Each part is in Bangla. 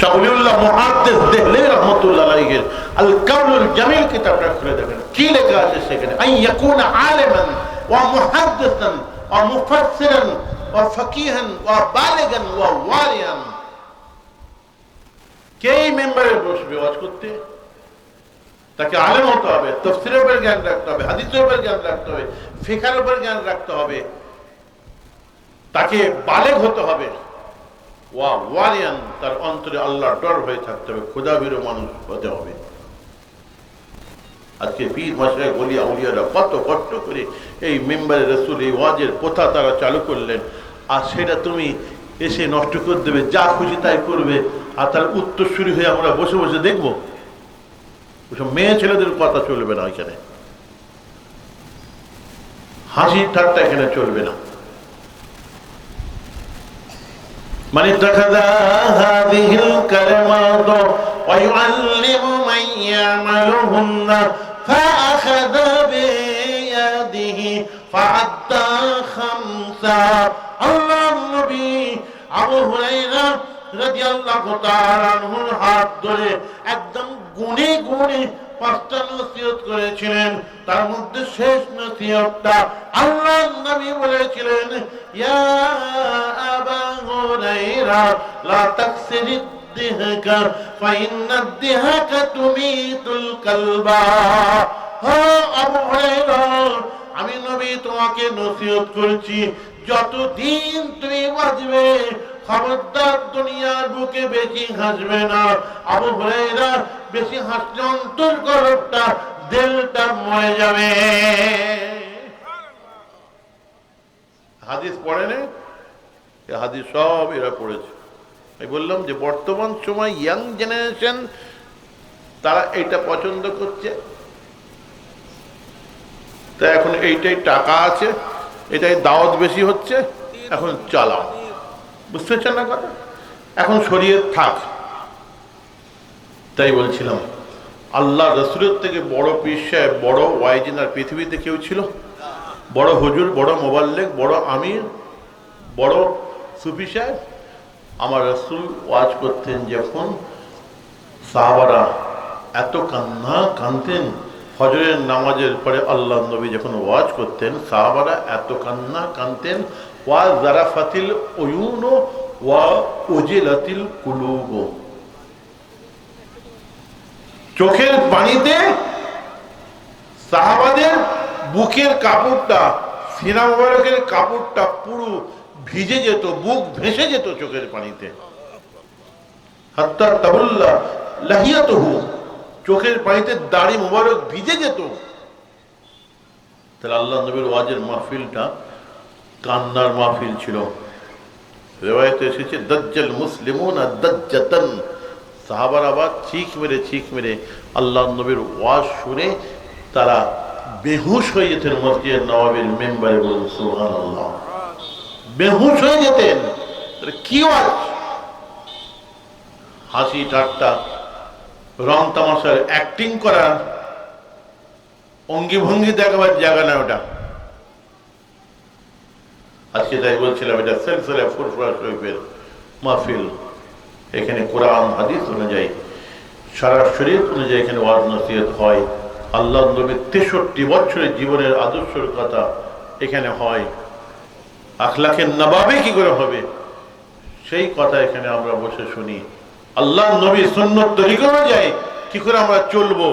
শাহলিউল্লাহ মুহাদ্দিস দেহলভী রাহমাতুল্লাহ আলাইহি আল কাউলুল জামিল কিতাবটা খুলে দেখেন কি লেখা আছে সেখানে, আই ইয়াকুনা আলিমান ওয়া মুহাদ্দিসান ওয়া মুফাসসিরান ওয়া ফাকিহান ওয়া বালিগান ওয়া ওয়ারিয়ান। কে মেম্বারে বসবে ওয়াজ করতে? তাকে আলেম হতে হবে, তাফসীরের উপর জ্ঞান রাখতে হবে, হাদিসের উপর জ্ঞান রাখতে হবে, ফিকহের উপর জ্ঞান রাখতে হবে, তাকে বালেগ হতে হবে, ওয়া ওয়ারিয়ান, তার অন্তরে আল্লাহর ডর হয়ে থাকতে হবে, খোদাভীরু মানুষ হতে হবে। আজকে পীর মাশায়েখ ওলিয়া আউলিয়ারা কত কষ্ট করে এই মেম্বারে রাসূল এই ওয়াজের প্রথা তারা চালু করলেন, আর সেটা তুমি এসে নষ্ট করে দেবে, যা খুশি তাই করবে, আর তার উত্তরসূরি হয়ে আমরা বসে বসে দেখবো। ওসব মেয়ে ছেলেদের কথা চলবে না, এখানে হাসি ঠাট্টা এখানে চলবে না। من اتخذ هذه الكلمات ويعلم من يعملهن فأخذ بيده فعدى خمسا। الله النبي আবু হুরায়রা রাদিয়াল্লাহু তাআলা আনহুর হাত ধরে একদম গুনে গুনে 5টা নসিহত করেছিলেন। তার মধ্যে শেষ নসিহতটা আল্লাহর নবী বলেছিলেন, ইয়া আবা হুরায়রা লা তাকসিরিদ দিহকা ফাইন্নাদ দিহকা তুমিতুল কালবা। হ্যাঁ আবু হুরায়রা, আমি নবী তোমাকে নসিহত করছি, যতদিন তুমি বাঁচবে খবরদার দুনিয়ার বুকে বেশি হাসবে না। আবু হুরায়রা, বেশি হাসলে অন্তর গরবটা দিলটা মরে যাবে। হাদিস পড়ে না, এই হাদিস সব এরা পড়েছে। আমি বললাম যে বর্তমান সময় ইয়াং জেনারেশন তারা এইটা পছন্দ করছে, তা এখন এইটাই টাকা আছে, এটাই দাওয়াত বেশি হচ্ছে, এখন চালাও। বুঝতে পারছেন না কথা? এখন সরিয়ে থাক। তাই বলছিলাম, আল্লাহ রসুলের থেকে বড় পীর সাহেব, বড় ওয়াইজিন আর পৃথিবীতে কেউ ছিল? বড় হুজুর, বড় মোবাল্লেগ, বড় আমির, বড় সুফি সাহেব? আমার রসুল ওয়াজ করতেন যখন, সাহাবারা এত কান্না কানতেন। ফজরের নামাজের পরে আল্লাহ নবী যখন ওয়াজ করতেন, সাহাবারা এত কান্না কানতেন। ওয়া জারাফাতিল উয়ুন ওয়া উজিলাতিল কুলুব, চোখের পানিতে সাহাবাদের বুকের কাপড়টা, সিনা মোবারকের কাপড়টা পুরো ভিজে যেত, বুক ভেসে যেত চোখের পানিতে। হাত্তা তাবুল্লা লাহিয়াতুহু, চোখের পানিতে দাড়ি মোবারক ভিজে যেত। তাহলে আল্লাহ নবীর ওয়াজের মাহফিলটা কান্নার মাহফিল ছিল। রিওয়ায়াতে এসেছে দাজ্জাল মুসলিমুনা দাজ্জাতান, সাহাবারা আবার চিখ মেরে আল্লাহ নবীর ওয়াজ শুনে তারা বেহুশ হয়ে যেতেন। মসজিদ নববীর মেম্বারে বলুন সুবহানাল্লাহ, বেহুশ হয়ে যেতেন। কি ওয়াজ! হাসি ঠাট্টা, রং তামাশার অ্যাক্টিং করা, অঙ্গি ভঙ্গি দেখাবার জায়গা না ওটা। আজকে তাই বলছিলাম, এটা সিলসিলা ফুরফুরা শরীফের মাহফিল। এখানে কোরআন হাদিস অনুযায়ী, সারা শরীয়ত অনুযায়ী এখানে ওয়াজ নসিহত হয়। আল্লাহ নবীর 63 বছরের জীবনের আদর্শের কথা এখানে হয়। আখলাকের নবাবে কি করে হবে সেই কথা এখানে আমরা বসে শুনি। আল্লাহ নবী সুন্নত তরিকা অনুযায়ী কি করে আমরা চলবো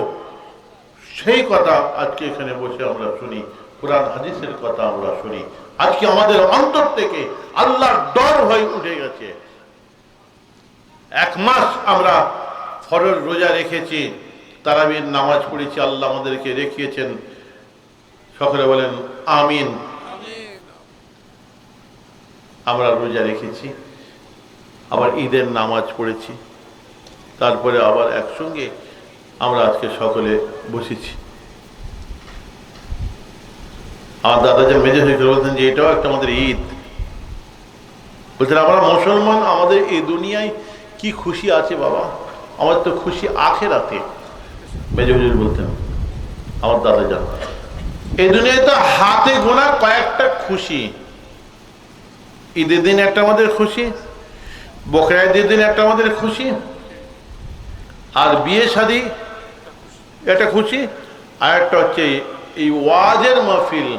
সেই কথা আজকে এখানে বসে আমরা শুনি। কোরআন হাদিসের কথা আমরা শুনি। আজকে আমাদের অন্তর থেকে আল্লাহর ডর হয়ে উঠে গেছে। 1 মাস আমরা ফরজ রোজা রেখেছি, তারাবির নামাজ পড়েছি, আল্লাহ আমাদেরকে রেখিয়েছেন। সকলে বলেন আমিন। আমরা রোজা রেখেছি, আবার ঈদের নামাজ পড়েছি, তারপরে আবার একসঙ্গে আমরা আজকে সকলে বসেছি। আমার দাদা যে মেজে হয়েছিল বলতেন যে এটাও একটা আমাদের ঈদ। বলছেন আমরা মুসলমান, আমাদের এই দুনিয়ায় কি খুশি আছে বাবা, আমার তো খুশি আখেরাতে। মেজে হুজুর বলতেন আমার দাদা যান, এই দুনিয়ায় তো হাতে গোনা কয়েকটা খুশি। ঈদের দিন একটা আমাদের খুশি, বকরা ঈদের দিন একটা আমাদের খুশি, আর বিয়ে শাদী এটা খুশি, আর একটা হচ্ছে এই ওয়াজের মাহফিল,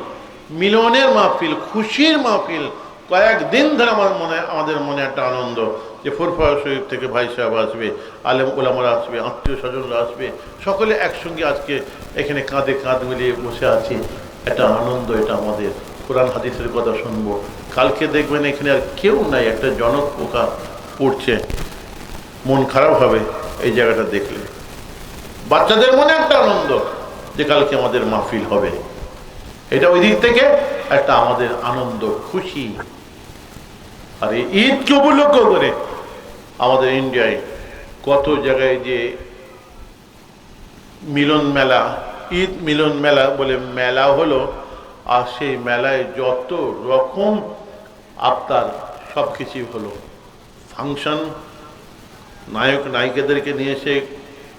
মিলনের মাহফিল, খুশির মাহফিল। কয়েকদিন ধরে আমাদের মনে একটা আনন্দ যে ফুরফুরা শরীফ থেকে ভাই সাহেব আসবে, আলেম ওলামারা আসবে, আত্মীয় স্বজনরা আসবে, সকলে একসঙ্গে আজকে এখানে কাঁধে কাঁধ মিলিয়ে বসে আছি। একটা আনন্দ, এটা আমাদের কোরআন হাদিসের কথা শুনবো। কালকে দেখবেন এখানে আর কেউ নাই, একটা জনক পোকা পড়ছে, মন খারাপ হবে এই জায়গাটা দেখলে। বাচ্চাদের মনে একটা আনন্দ যে কালকে আমাদের মাহফিল হবে, এটা ওই দিক থেকে একটা আমাদের আনন্দ, খুশি। আর এই ঈদকে উপলক্ষ করে আমাদের ইন্ডিয়ায় কত জায়গায় যে মিলন মেলা, ঈদ মিলন মেলা বলে মেলা হলো, আর সেই মেলায় যত রকম আপনার সব কিছুই হলো, ফাংশন, নায়ক নায়িকাদেরকে নিয়ে এসে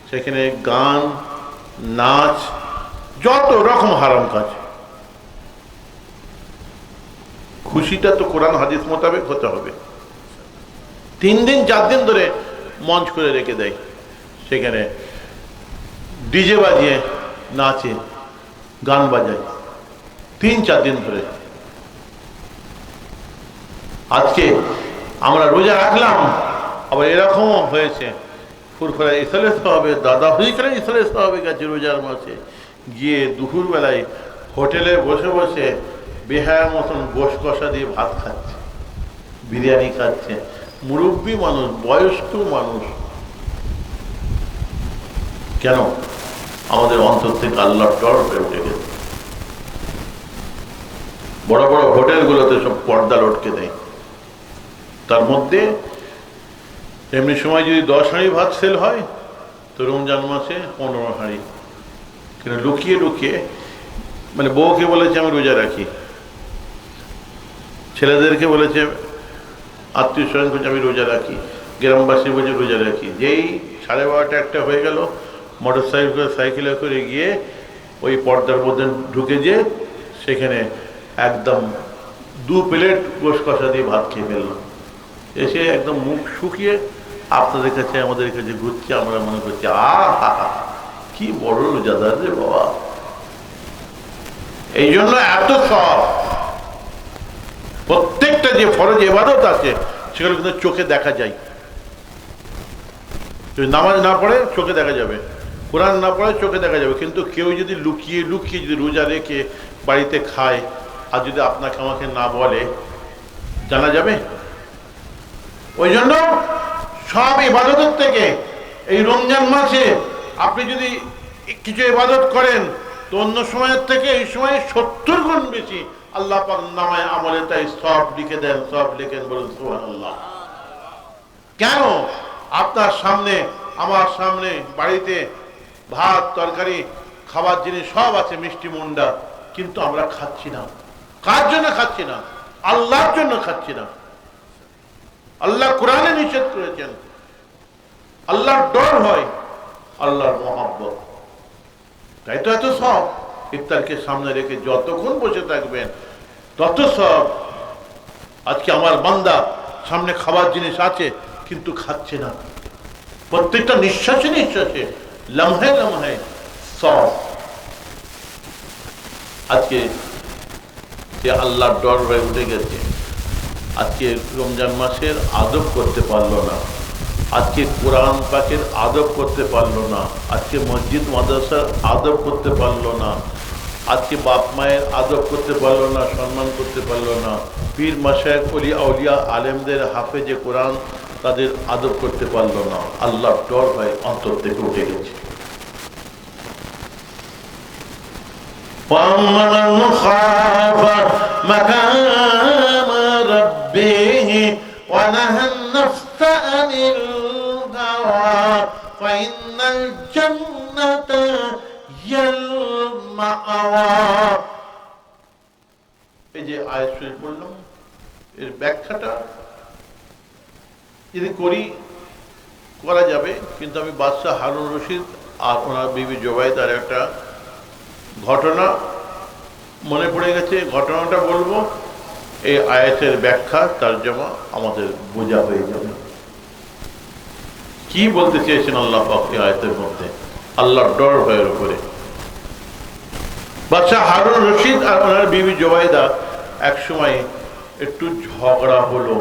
সেখানে গান, নাচ, যত রকম হারাম কাজ। খুশিটা তো কোরআন হাদিস মোতাবেক হতে হবে। 3 দিন 4 দিন ধরে মঞ্চ করে রেখে দেয়, সেখানে ডিজে বাজিয়ে নাচে, গান বাজায় 3-4 দিন ধরে। আজকে আমরা রোজা রাখলাম, আবার এরকমও হয়েছে ফুরফুরা ইসালে সাহাবে, দাদা হুজুর ইসালে সাহাবে গেছে রোজার মাসে, গিয়ে দুপুর বেলায় হোটেলে বসে বসে বেহায়া মতন গোশ কষা দিয়ে ভাত খাচ্ছে, বিরিয়ানি খাচ্ছে, মুরব্বী মানুষ, বয়স্ক মানুষ। কেন? আমাদের অন্তর থেকে আল্লাহর ডর হয়ে উঠে গেছে। বড় বড় হোটেলগুলোতে সব পর্দা লটকে দেয়, তার মধ্যে এমনি সময় যদি 10 হাঁড়ি ভাত সেল হয়, তো রমজান মাসে 15 হাঁড়ি। কিন্তু লুকিয়ে লুকিয়ে, মানে বউকে বলেছে আমি রোজা রাখি, ছেলেদেরকে বলেছে, আত্মীয় স্বজন করছে আমি রোজা রাখি, গ্রামবাসী বলছে রোজা রাখি। যেই 12:30 একটা হয়ে গেল, মোটর সাইকেলে করে গিয়ে ওই পর্দার মধ্যে ঢুকে যে সেখানে একদম 2 প্লেট গোশ কষা দিয়ে ভাত খেয়ে ফেললাম। এসে একদম মুখ শুকিয়ে আপনাদের কাছে আমাদের কাছে ঘুরছে, আমরা মনে করছি কি বড় রোজাদার রে বাবা। এই জন্য এত সব, প্রত্যেকটা যে ফরজ ইবাদত আছে সেগুলো কিন্তু চোখে দেখা যায়। যদি নামাজ না পড়ে চোখে দেখা যাবে, কোরআন না পড়ে চোখে দেখা যাবে, কিন্তু কেউ যদি লুকিয়ে লুকিয়ে যদি রোজা রেখে বাড়িতে খায় আর যদি আপনাকে আমাকে না বলে, জানা যাবে? ওই জন্য সব ইবাদতের থেকে এই রমজান মাসে আপনি যদি কিছু ইবাদত করেন, তো অন্য সময়ের থেকে এই সময় 70 গুণ বেশি আল্লাহ পাক নামায় আমলে তাই সব লিখে দেন, সব লিখেন, বলুন সুবহানাল্লাহ। কেন? আপনার সামনে, আমার সামনে বাড়িতে ভাত তরকারি খাবার জিনিস সব আছে, মিষ্টি মুন্ডা, কিন্তু আমরা খাচ্ছি না। কার জন্য খাচ্ছি না? আল্লাহর জন্য খাচ্ছি না। আল্লাহ কোরআনে নিষেধ করেছেন, আল্লাহর ডর হয়, আল্লাহর মহব্বত, তাই তো এত সব। ইফতারকে সামনে রেখে যতক্ষণ বসে থাকবেন তত সব। আজকে আমার বান্দা সামনে খাবার জিনিস আছে কিন্তু খাচ্ছে না, প্রত্যেকটা নিঃশ্বাসে নিঃশ্বাসে, লম্হে লম্হে সব। আজকে সে আল্লাহর ডর হয়ে উঠে গেছে। আজকে রমজান মাসের আদব করতে পারলো না, আজকে কোরআন পাকের আদব করতে পারলো না, আজকে মসজিদ মাদ্রাসার আদব করতে পারলো না, আজকে বাপ মায়ের আদব করতে পারলো না, সম্মান করতে পারলো না, পীর মাশায়েখ ওলি আউলিয়া আলেমদের হাফেজে কোরআন তাদের আদব করতে পারলো না। আল্লাহর ডর হয়ে অন্তর থেকে উঠে গেছে। وَمَنْ خَافَ مَقَامَ رَبِّهِ وَنَهَى النَّفْسَ عَنِ الْهَوَى فَإِنَّ الْجَنَّةَ هِيَ الْمَأْوَى। এই যে আয়াত শরীফ বললাম, এর ব্যাখ্যাটা যদি করা যাবে, কিন্তু আমি বাদশাহ হারুন রশিদ আর ওনার বিবি জোবাইদার একটা ঘটনা মনে পড়ে গেছে, ঘটনাটা বলবো, এই আয়াতের ব্যাখ্যা তরজমা আমাদের বোঝা হয়ে যাবে। কি বলতে চেয়েছেন আল্লাহ পাক এই আয়াতের মধ্যে? আল্লাহর ডর ভয়ের উপরে। বাদশাহ হারুন রশিদ আর ওনার বিবি জুবাইদা এক সময় একটু ঝগড়া হলো।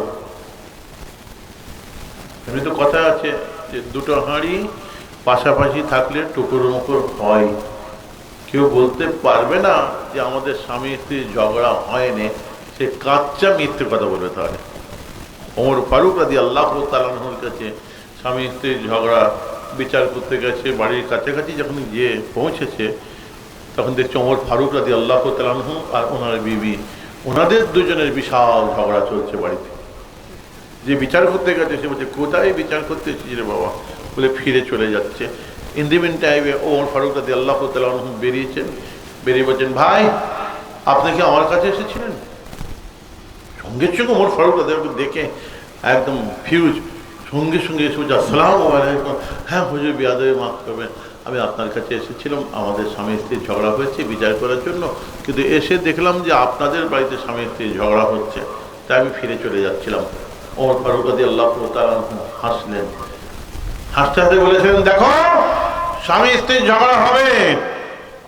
এমনি তো কথা আছে যে দুটো হাঁড়ি পাশাপাশি থাকলে টুকুর মুকুর হয়। কেউ বলতে পারবে না যে আমাদের স্বামী স্ত্রীর ঝগড়া হয়নি, সে কাচ্চা মিথ্যে কথা বলবে। তাহলে ওমর ফারুক রাদিয়াল্লাহু তাআলা আনহুর কাছে স্বামী স্ত্রীর ঝগড়া বিচার করতে গেছে, বাড়ির কাছাকাছি যখন গিয়ে পৌঁছেছে তখন দেখছে ওমর ফারুক রাদিয়াল্লাহু তাআলা আনহু আর ওনার বিবি, ওনাদের দুজনের বিশাল ঝগড়া চলছে বাড়িতে। যে বিচার করতে গেছে সে বলছে, কোথায় বিচার করতে এসেছি রে বাবা, বলে ফিরে চলে যাচ্ছে। ইন দি মিন টাইমে ওমর ফারুক রাদিয়াল্লাহু তাআলা আনহু বেরিয়েছেন, বেরিয়ে বলছেন, ভাই আপনি কি আমার কাছে এসেছিলেন? সঙ্গে সঙ্গে ওমর ফারুক রাদিয়াল্লাহু দেখে একদম ফিউজ, সঙ্গে সঙ্গে এসে বলছে, আসসালামু আলাইকুম। হ্যাঁ হুজুর, বিয়াদবে মাফ করবেন, আমি আপনার কাছে এসেছিলাম, আমাদের স্বামী স্ত্রীর ঝগড়া হয়েছে বিচার করার জন্য, কিন্তু এসে দেখলাম যে আপনাদের বাড়িতে স্বামী স্ত্রীর ঝগড়া হচ্ছে, তাই আমি ফিরে চলে যাচ্ছিলাম। ওমর ফারুক রাদিয়াল্লাহু তাআলা হাসলেন, হাসতে হাসতে বলেছিলেন, দেখো স্বামী স্ত্রীর ঝগড়া হবে।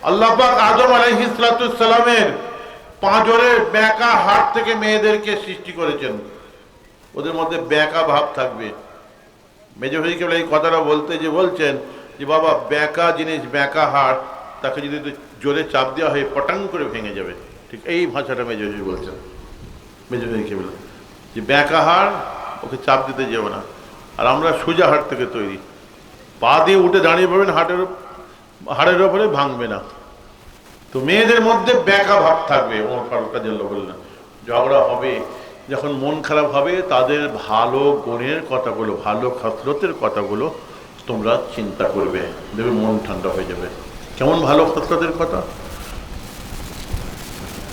আল্লাহ পাক আদম আলাইহিস সালামের পাঁজরের বেঁকা হাড় থেকে মেয়েদেরকে সৃষ্টি করেছেন, ওদের মধ্যে বেঁকা ভাব থাকবে। মেজো ভাই কেবল এই কথাটা বলতে যে বলছেন যে বাবা বেঁকা জিনিস, বেঁকা হাড়, তাকে যদি জোরে চাপ দেওয়া হয় পটাং করে ভেঙে যাবে। ঠিক এই ভাষাটা মেজো ভাই বলছেন। মেজো ভাই কেবল যে বেঁকা হাড়, ওকে চাপ দিতে যাবে না। আর আমরা সোজা হাড় থেকে তৈরি, পা দিয়ে উঠে দাঁড়িয়ে পড়বেন, হাড়ের ওপরে ভাঙবে না। তো মেয়েদের মধ্যে বেঁকা ভাব থাকবে। ওমর ফারুক রাদিয়াল্লাহু বললেন, ঝগড়া হবে যখন মন খারাপ হবে, তাদের ভালো গুণের কথাগুলো, ভালো খাসলতের কথাগুলো তোমরা চিন্তা করবে, দেখবে মন ঠান্ডা হয়ে যাবে। কেমন ভালো খাসলতের কথা?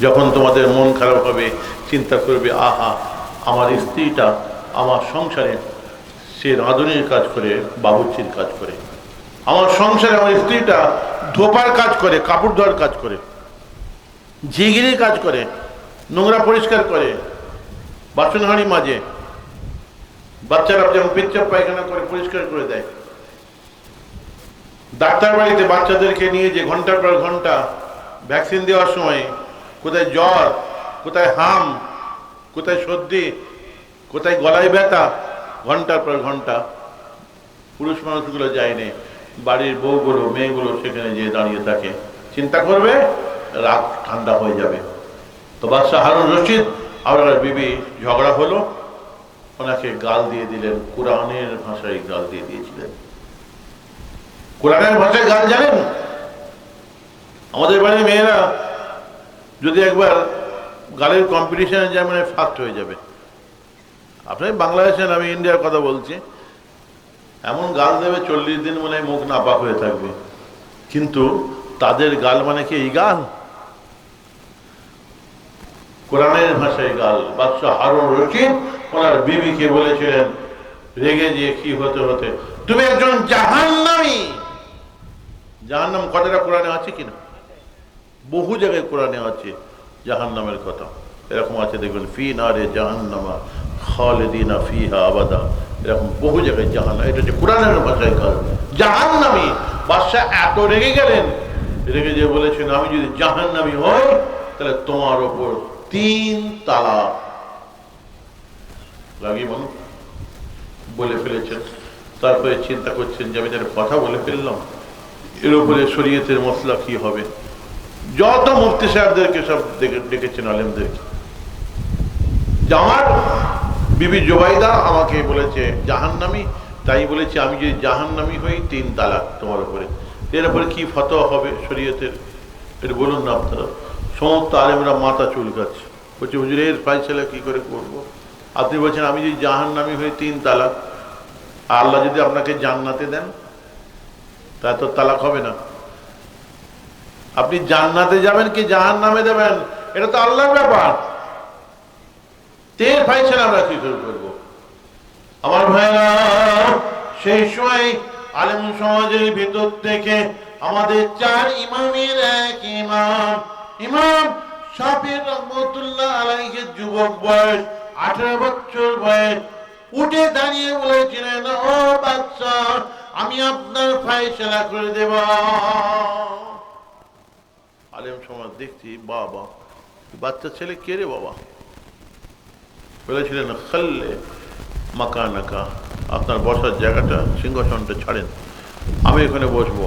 যখন তোমাদের মন খারাপ হবে চিন্তা করবে, আহা আমার স্ত্রীটা আমার সংসারে সে রাঁধুনির কাজ করে, বাবুর্চির কাজ করে, আমার সংসারে আমার স্ত্রীটা ধোপার কাজ করে, কাপড় ধোয়ার কাজ করে, ঝিগিরির কাজ করে, নোংরা পরিষ্কার করে, বাসন হাঁড়ি মাজে, বাচ্চারা যেমন পেচ্ছাপ পায়খানা করে পরিষ্কার করে দেয়। ডাক্তার বাড়িতে বাচ্চাদেরকে নিয়ে যে ঘন্টার পর ঘন্টা ভ্যাকসিন দেওয়ার সময় কোথায় জ্বর, কোথায় হাম, কোথায় সর্দি, কোথায় গলায় ব্যথা, ঘন্টার পর ঘন্টা পুরুষ মানুষগুলো যায়নি, বাড়ির বউগুলো, মেয়েগুলো সেখানে যেয়ে দাঁড়িয়ে থাকে, চিন্তা করবে, রাগ ঠান্ডা হয়ে যাবে। তো বাদশাহ হারুন রশিদ আর বিবি ঝগড়া হলো, ওনাকে গাল দিয়ে দিলেন, কোরআনের ভাষায় গাল দিয়ে দিয়েছিলেন। কোরআনের ভাষায় গাল জানেন? আমাদের বাড়ির মেয়েরা যদি একবার গালের কম্পিটিশনে যায় মানে ফার্স্ট হয়ে যাবে। আপনি বাংলাদেশের, আমি ইন্ডিয়ার কথা বলছি, এমন গাল দেবে 40 দিন মানে মুখ নাপাক হয়ে থাকবে। কিন্তু তাদের গাল মানে কি এই গাল? কোরআনের ভাষায় গাল। বাদশাহ হারুন রশিদ ওনার বিবিকে বলেছিলেন, রেগে যে কি হতে হতে, তুমি একজন জাহান্নামী। জাহান্নাম কথাটা কোরআনে আছে কিনা? বহু জায়গায় কোরআনে আছে জাহান্নামের কথা। এরকম আছে দেখবেন, ফি নারে জাহান্নামা খালিদিনা ফিহা আবাদা, এরকম বহু জায়গায় জাহান্নাম। এটা হচ্ছে কোরআনের ভাষায় কাজ, জাহান্নামী। বাদশাহ এত রেগে গেলেন, রেগে যে বলেছেন, আমি যদি জাহান্নামী হই তাহলে তোমার ওপর 3 তালাক লাগিয়ে বলে ফেলেছেন। তারপরে চিন্তা করছেন যে আমি যারা কথা বলে ফেললাম, এর উপরে শরীয়তের মসলা কি হবে। যত মুফতি সাহেবদেরকে সব ডেকেছেন, আলেমদেরকে, যে আমার বিবি জুবাইদা আমাকে বলেছে জাহান্নামী, তাই বলেছি আমি যদি জাহান্নামী হই 3 তালাক তোমার উপরে। এর উপরে কি ফতোয়া হবে শরীয়তের, এটা বলুন না আপনারা। সমস্ত আলেমরা মাথা চুলকাচ্ছে, বলছে হুজুর এর ফাইসালা কি করে করবো? আপনি বলছেন আমি যদি জাহান্নামী হই 3 তালাক, আল্লাহ যদি আপনাকে জান্নাতে দেন তা তো তালাক হবে না। আপনি জান্নাতে যাবেন কি জাহান্নামে দেবেন, এটা তো আল্লাহর ব্যাপার। তের ফাইসালা আমরা কি করে করবো? আমার ভাইরা, সেই সময় আলেম সমাজের ভিতর থেকে আমাদের 4 ইমামের এক ইমাম, ইমাম শাফিঈ রাহমাতুল্লাহ আলাইহির যুবক বয়স 18 বছর বয়স, উঠে দাঁড়িয়ে বলেছিলেন, ও বাদশা, আমি আপনার ফায়সালা করে দেব। আলেম সমাজ দেখছি, বাবা বাচ্চা ছেলে কে রে বাবা? বলেছিলেন, খাল্লে মাকানাকা, আপনার বসার জায়গাটা, সিংহাসনটা ছাড়েন, আমি এখানে বসবো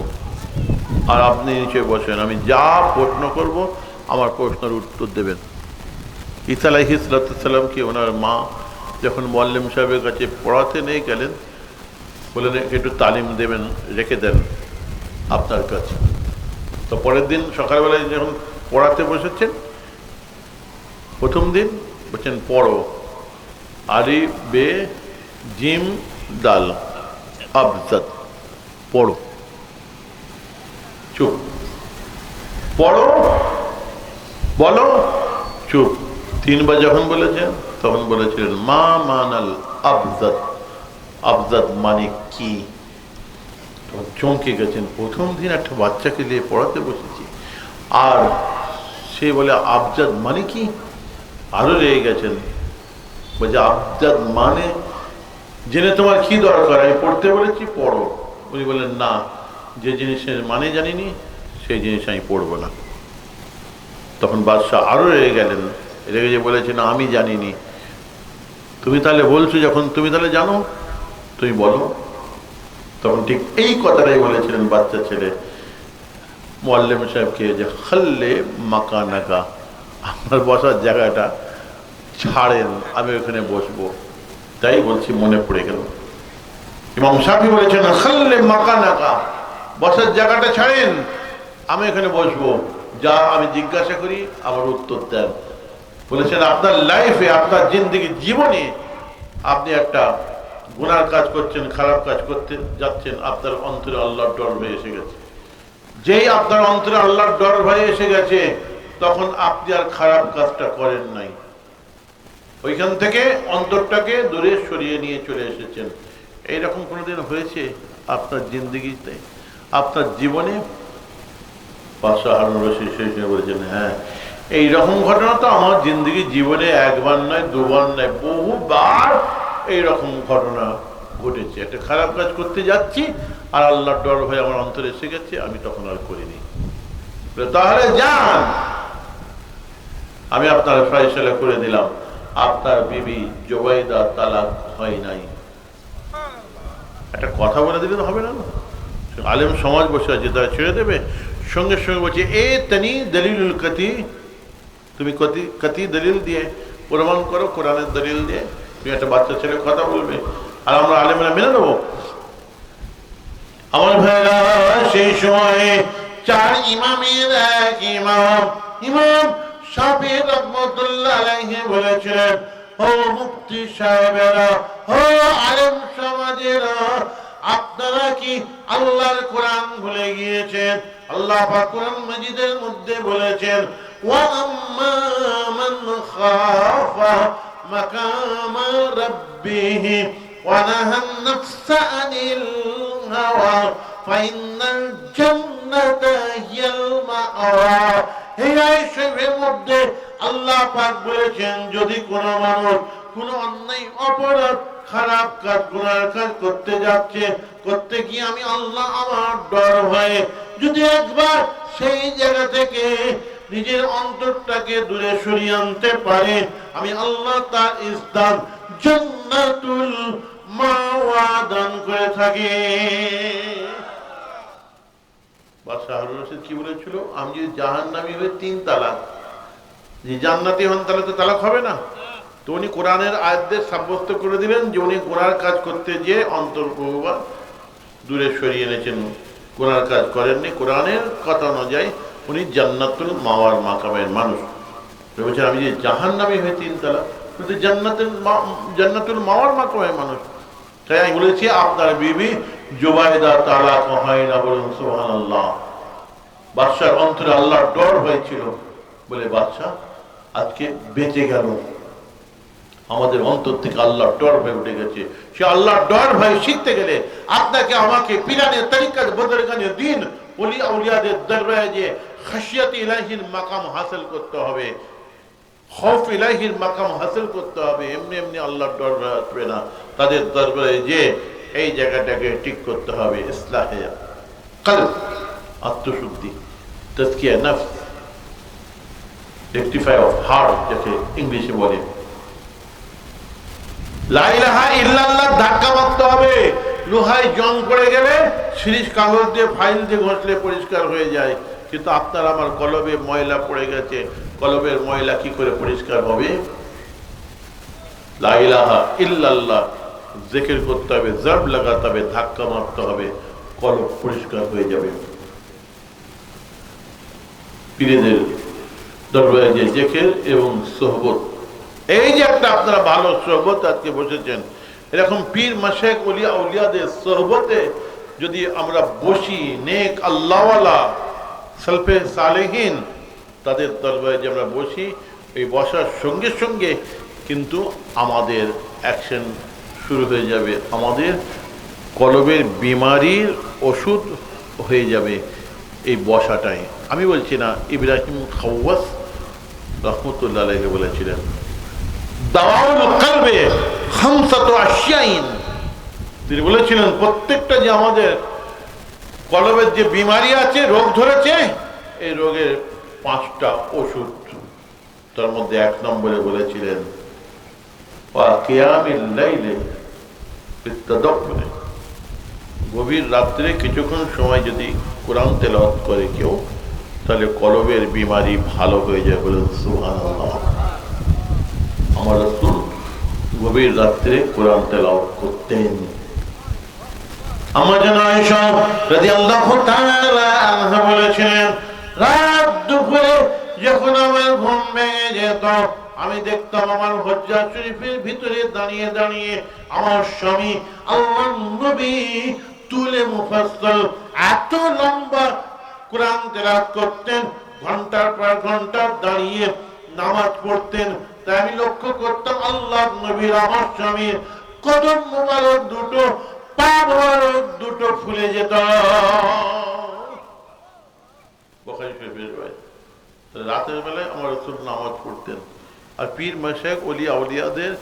আর আপনি নিচে বসেন, আমি যা প্রশ্ন করব আমার প্রশ্নের উত্তর দেবেন। ঈসা আলাইহিস সালামকে ওনার মা যখন মুআল্লিম সাহেবের কাছে পড়াতে নিয়ে গেলেন, বললেন একটু তালিম দেবেন, রেখে দেন আপনার কাছে। তো পরের দিন সকালবেলায় যখন পড়াতে বসেছেন, প্রথম দিন বলছেন পড়ো, আলিফ বে জিম দাল আবজাদ, পড়ো, চুপ, পড়ো, বলো, চুপ। তিনবার যখন বলেছেন তখন বলেছিলেন মা মানাল আবজাদ, আবজাদ মানে কি? চমকে গেছেন, প্রথম দিন একটা বাচ্চাকে নিয়ে পড়াতে বসেছি আর সে বলে আবজাদ মানে কি? আরো রেগে গেছেন, বলছে আবজাদ মানে জেনে তোমার কি দরকার, আমি পড়তে বলেছি পড়ো। উনি বললেন না, যে জিনিসের মানে জানিনি সেই জিনিস আমি পড়বো না। তখন বাদশাহ আরো রেগে গেলেন, রেগে যে বলেছেন আমি জানিনি। তুমি তাহলে বলছো, যখন তুমি তাহলে জানো তুমি বলো। তখন ঠিক এই কথাটাই বলেছিলেন বাচ্চা ছেলে মুআল্লিম সাহেবকে, যে খাল্লে মাকানাকা, আপনার বসার জায়গাটা ছাড়েন, আমি ওখানে বসবো। তাই বলছি, মনে পড়ে গেল ইমাম শাফি বলেছেন খাল্লে মাকানাকা, বসার জায়গাটা ছাড়েন, আমি এখানে বসবো, যা আমি জিজ্ঞাসা করি আমার উত্তর দেন। বলেছেন আপনার লাইফে, আপনার জিন্দেগি, জীবনে আপনি একটা গুনার কাজ করছেন, খারাপ কাজ করতে যাচ্ছেন, আপনার অন্তরে আল্লাহর ডর ভয় এসে গেছে। যেই আপনার অন্তরে আল্লাহর ডর ভয় এসে গেছে, তখন আপনি আর খারাপ কাজটা করেন নাই, ওইখান থেকে অন্তরটাকে দূরে সরিয়ে নিয়ে চলে এসেছেন। এইরকম কোনোদিন হয়েছে আপনার জিন্দগিতে, আপনার জীবনে? বাদশাহ হারুন রশিদ সেই সময় বলেছেন, হ্যাঁ, এইরকম ঘটনা তো আমার জিন্দগি জীবনে একবার নয়, দুবার নয়, বহুবার এইরকম ঘটনা ঘটেছে। একটা খারাপ কাজ করতে যাচ্ছি আর আল্লাহর ডর ভয় আমার অন্তরে এসে গেছে, আমি তখন আর করিনি। তাহলে যান, আমি আপনার ফয়সালা করে দিলাম, আপনার বিবি জুবাইদা তালাক হয় নাই। একটা কথা বলে দিলেন হবে না? আলেম সমাজ বসে আছে, তারা ছেড়ে দেবে? সঙ্গে সঙ্গে বলছে এ তানি দলিলুল কতি, তুমি কতি দলিল দিয়ে প্রমাণ করো, কোরআনের দলিল দিয়ে। তুমি একটা বাচ্চা ছেলে কথা বলবে আর আমরা আলেমরা মেনে নেবো? আমার ভাইরা, সেই সময়ে চার ইমামের এক ইমাম, ইমাম শাফি রাহমাতুল্লাহ আলাইহি বলেছিলেন, ও মুফতি সাহেবেরা, ও আলেম সমাজেরা, আপনারা কি আল্লাহর কোরআন ভুলে গিয়েছেন? আল্লাহ পাক কোরআন মাজিদের মধ্যে বলেছেন, ওয়া আম্মা মান খাফা মাকামা রাব্বিহি ওয়া নাহান নাফসা আনিল হাওয়া ফাইনাল জান্নাতা হিয়াল মাআওয়া। এই আয়াতের মধ্যে আল্লাহ পাক বলেছেন, যদি কোনো মানুষ কোনো অন্যায়, অপরাধ, খারাপ কাজ, গুনার কাজ করতে যাচ্ছে, করতে গিয়ে আমি আল্লাহ আমার ডর ভয়ে যদি একবার সেই জায়গা থেকে নিজের অন্তরটাকে দূরে সরিয়ে আনতে পারে, আমি আল্লাহ তার ইসলাম জান্নাতুল মাওয়া দান করে থাকি। বাদশাহ হারুন রশিদ কি বলেছিল? আমি যদি জাহান্নামী হয়ে 3 তালাক, যে জান্নাতি হন তাহলে তো তালাক হবে না। তো উনি কোরআনের আয়াতে সাব্যস্ত করে দিলেন যে উনি গুনার কাজ করতে গিয়ে অন্তর বহুবার দূরে সরিয়ে এনেছেন, গুনার কাজ করেননি। কোরআনের কথা অনুযায়ী উনি জান্নাতুল মাওয়ার মাকামের মানুষ। বলছেন আমি যে জাহান্নামী হয়ে 3 তালাক, কিন্তু জান্নাতুল মাওয়ার মাকামের মানুষ। তাই আমি বলেছি আপনার বিবি জুবাইদা তালাক হয় না, বলুন সুবহানাল্লাহ। বাদশার অন্তরে আল্লাহর ডর হয়েছিল বলে বাদশা আজকে বেঁচে গেল। আমাদের অন্তর থেকে আল্লাহর ডর ভয় উঠে গেছে। সে আল্লাহর ডর ভয় শিখতে গেলে আপনাকে আমাকে পিরানের তরিকা বদরগানের দিন ওলি আউলিয়াদের দরবারে যে খাশিয়াত ইলাহির মাকাম হাসিল করতে হবে। খৌফ ইলাহির মাকাম হাসিল করতে হবে, এমনি এমনি আল্লাহর দরবারে আসবে না, তাদের দরবারে যে এই জায়গাটাকে ঠিক করতে হবে। ইসলাহে কলব, আত্মশুদ্ধি, তাজকিয়া নফস, রেকটিফাই অফ হার্ট যাকে ইংলিশে বলে। লা ইলাহা ইল্লাল্লাহ ধাক্কা মারতে হবে। লোহায় জং পড়ে গেলে সিরিজ কাগজ দিয়ে ফাইল দিয়ে ঘষলে পরিষ্কার হয়ে যায়, কিন্তু আপনার আমার কলবে ময়লা পড়ে গেছে, কলবের ময়লা কি করে পরিষ্কার হবে? লা ইলাহা ইল্লাল্লাহ জিকির করতে হবে, জব লাগাতে হবে, ধাক্কা মারতে হবে, কলব পরিষ্কার হয়ে যাবে। পীরদের দরবারে যে জিকির এবং সোহবত, এই যে একটা আপনারা ভালো সোহবত আজকে বসেছেন, এরকম পীর মাশায়েখ ওলিয়া আউলিয়াদের সোহবতে যদি আমরা বসি, নেক আল্লাহওয়ালা সালফে সালেহিন তাদের দরবারে যে আমরা বসি, এই বসার সঙ্গে সঙ্গে কিন্তু আমাদের অ্যাকশন শুরু হয়ে যাবে, আমাদের কলবের বিমারির ওষুধ হয়ে যাবে এই বসাটাই। আমি বলছি না, ইব্রাহিম খাওয়াস রহমতুল্লাহ আলাইহি বলেছিলেন, দাওয়াউল কলবে খামসাতু আশিয়াইন, তিনি বলেছিলেন প্রত্যেকটা যে আমাদের কলবের যে বিমারি আছে, রোগ ধরেছে, এই রোগের 5টা ওষুধ। তার মধ্যে 1 নম্বরে বলেছিলেন ওয়া কিয়ামিল লাইলি বিতাদাব্বুর, গভীর রাত্রে কিছুক্ষণ সময় যদি কোরআন তেলাওয়াত করে কেউ, তাহলে কলবের বিমারি ভালো হয়ে যায়। বলেন সুবহানাল্লাহ। আমার রাসূল গভীর রাত্রে কোরআন তেলাওয়াত করতেন। আমার জানা আয়েশা রাদিয়াল্লাহু তাআলা আনহা বলেছেন, রাত দুপুরে যখন আমার ঘুম ভেঙে যেত, আমি দেখতাম আমার হুজরা শরীফের ভিতরে দাঁড়িয়ে দাঁড়িয়ে আমার স্বামী আল্লাহর নবী তুলে মুফাসসাল এত লম্বা কোরআন তেলাওয়াত করতেন, ঘন্টার পর ঘন্টা দাঁড়িয়ে নামাজ পড়তেন। তাই আমি লক্ষ্য করতাম আল্লাহর নবীর, আমার স্বামীর কদম মোবারক দুটো, পা মোবারক দুটো ফুলে যেত। রাতের বেলায় আমার রাসূল নামাজ পড়তেন। আর পীর মাশায়েখ ওলিয়া আউলিয়াদের